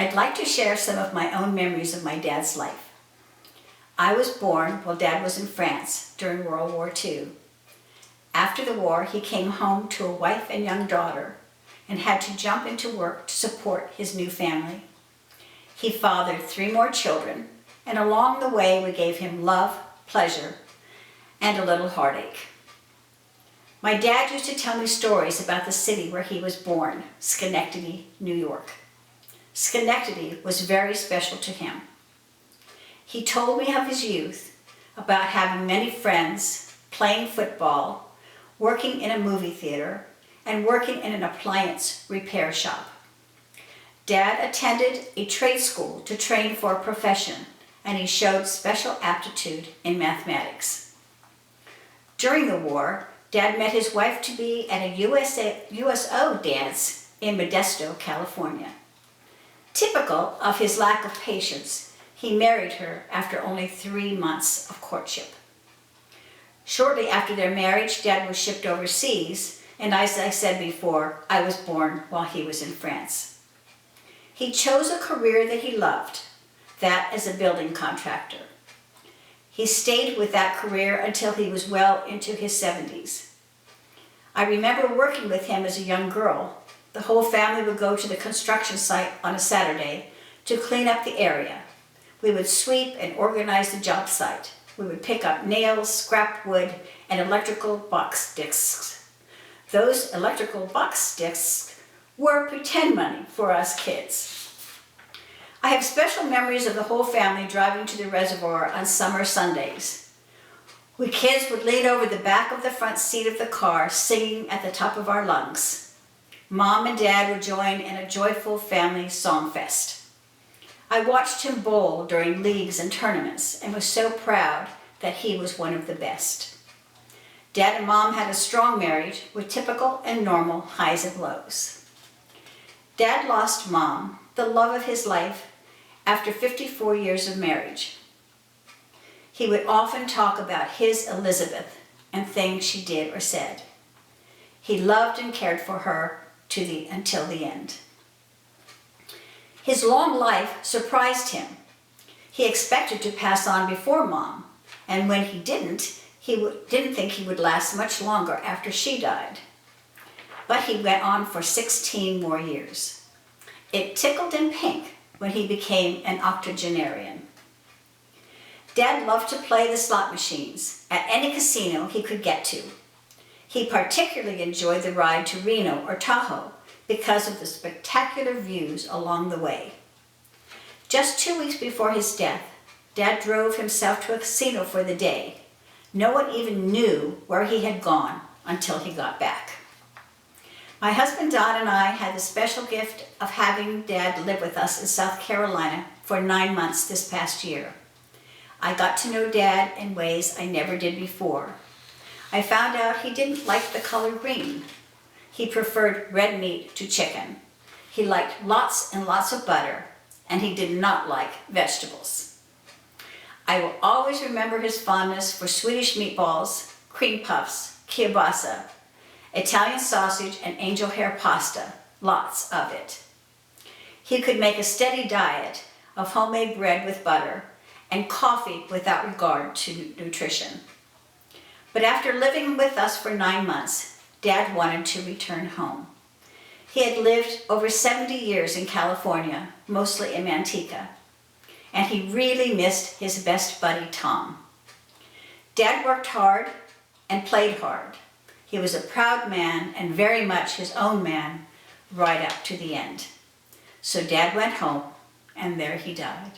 I'd like to share some of my own memories of my dad's life. I was born while Dad was in France during World War II. After the war, he came home to a wife and young daughter and had to jump into work to support his new family. He fathered 3 more children, and along the way we gave him love, pleasure, and a little heartache. My dad used to tell me stories about the city where he was born, Schenectady, New York. Schenectady was very special to him. He told me of his youth, about having many friends, playing football, working in a movie theater, and working in an appliance repair shop. Dad attended a trade school to train for a profession, and he showed special aptitude in mathematics. During the war, Dad met his wife-to-be at a USO dance in Modesto, California. Typical of his lack of patience, he married her after only 3 months of courtship. Shortly after their marriage, Dad was shipped overseas, and as I said before, I was born while he was in France. He chose a career that he loved, that as a building contractor. He stayed with that career until he was well into his 70s. I remember working with him as a young girl. The whole family would go to the construction site on a Saturday to clean up the area. We would sweep and organize the job site. We would pick up nails, scrap wood, and electrical box discs. Those electrical box discs were pretend money for us kids. I have special memories of the whole family driving to the reservoir on summer Sundays. We kids would lean over the back of the front seat of the car, singing at the top of our lungs. Mom and Dad would join in a joyful family song fest. I watched him bowl during leagues and tournaments and was so proud that he was one of the best. Dad and Mom had a strong marriage with typical and normal highs and lows. Dad lost Mom, the love of his life, after 54 years of marriage. He would often talk about his Elizabeth and things she did or said. He loved and cared for her until the end. His long life surprised him. He expected to pass on before Mom, and when he didn't think he would last much longer after she died. But he went on for 16 more years. It tickled him pink when he became an octogenarian. Dad loved to play the slot machines at any casino he could get to. He particularly enjoyed the ride to Reno or Tahoe because of the spectacular views along the way. Just 2 weeks before his death, Dad drove himself to a casino for the day. No one even knew where he had gone until he got back. My husband Don and I had the special gift of having Dad live with us in South Carolina for 9 months this past year. I got to know Dad in ways I never did before. I found out he didn't like the color green. He preferred red meat to chicken. He liked lots and lots of butter, and he did not like vegetables. I will always remember his fondness for Swedish meatballs, cream puffs, kielbasa, Italian sausage, and angel hair pasta, lots of it. He could make a steady diet of homemade bread with butter and coffee without regard to nutrition. But after living with us for 9 months, Dad wanted to return home. He had lived over 70 years in California, mostly in Manteca, and he really missed his best buddy, Tom. Dad worked hard and played hard. He was a proud man and very much his own man right up to the end. So Dad went home, and there he died.